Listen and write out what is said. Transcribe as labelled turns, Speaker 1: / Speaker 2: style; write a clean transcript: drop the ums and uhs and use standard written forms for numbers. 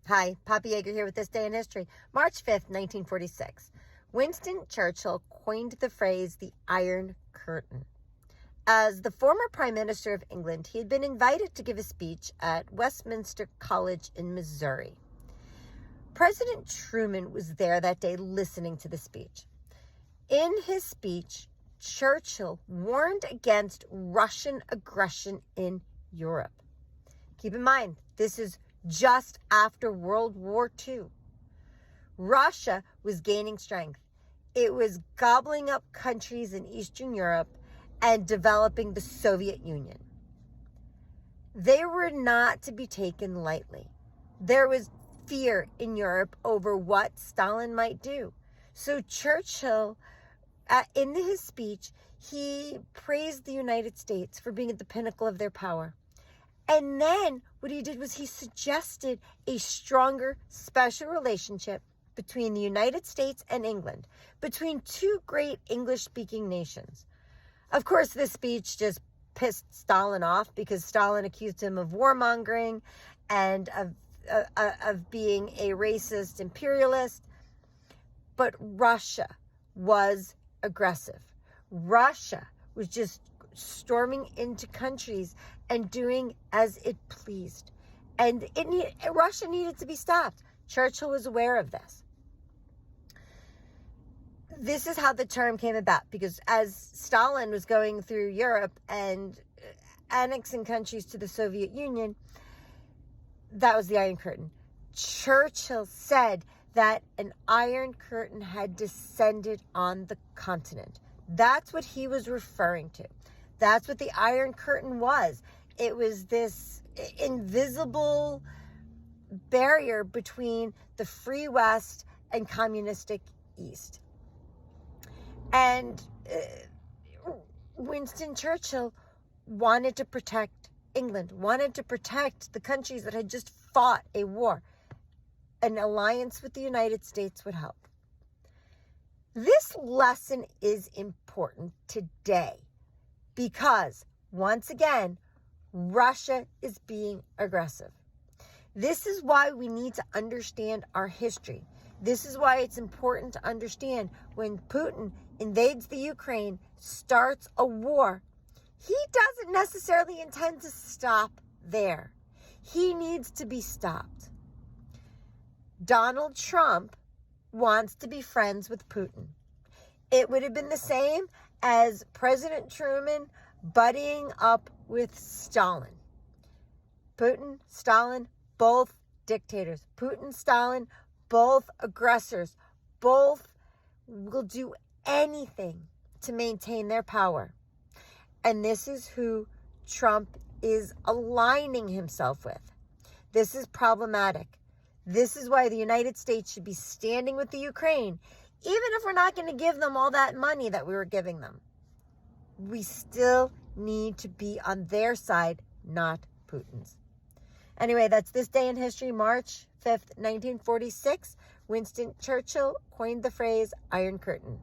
Speaker 1: Hi, Poppy Yeager here with This Day in History, March 5th, 1946. Winston Churchill coined the phrase the Iron Curtain. As the former Prime Minister of England, he had been invited to give a speech at Westminster College in Missouri. President Truman was there that day listening to the speech. In his speech, Churchill warned against Russian aggression in Europe. Keep in mind, this is just after World War II. Russia was gaining strength. It was gobbling up countries in Eastern Europe and developing the Soviet Union. They were not to be taken lightly. There was fear in Europe over what Stalin might do. So Churchill, in his speech, he praised the United States for being at the pinnacle of their power. And then what he did was he suggested a stronger special relationship between the United States and England, between two great English-speaking nations. Of course, this speech just pissed Stalin off because Stalin accused him of warmongering and of being a racist imperialist. But Russia was aggressive. Russia was just storming into countries and doing as it pleased. And Russia needed to be stopped. Churchill was aware of this. This is how the term came about, because as Stalin was going through Europe and annexing countries to the Soviet Union, that was the Iron Curtain. Churchill said that an Iron Curtain had descended on the continent. That's what he was referring to. That's what the Iron Curtain was. It was this invisible barrier between the free West and communistic East. And Winston Churchill wanted to protect England, wanted to protect the countries that had just fought a war. An alliance with the United States would help. This lesson is important today because, once again, Russia is being aggressive. This is why we need to understand our history. This is why it's important to understand when Putin invades the Ukraine, starts a war, he doesn't necessarily intend to stop there. He needs to be stopped. Donald Trump wants to be friends with Putin. It would have been the same as President Truman buddying up with Stalin. Putin, Stalin, both dictators. Putin, Stalin, both aggressors. Both will do anything to maintain their power. And this is who Trump is aligning himself with. This is problematic. This is why the United States should be standing with the Ukraine, even if we're not going to give them all that money that we were giving them. We still need to be on their side, not Putin's. Anyway, that's This Day in History, March 5th, 1946. Winston Churchill coined the phrase Iron Curtain.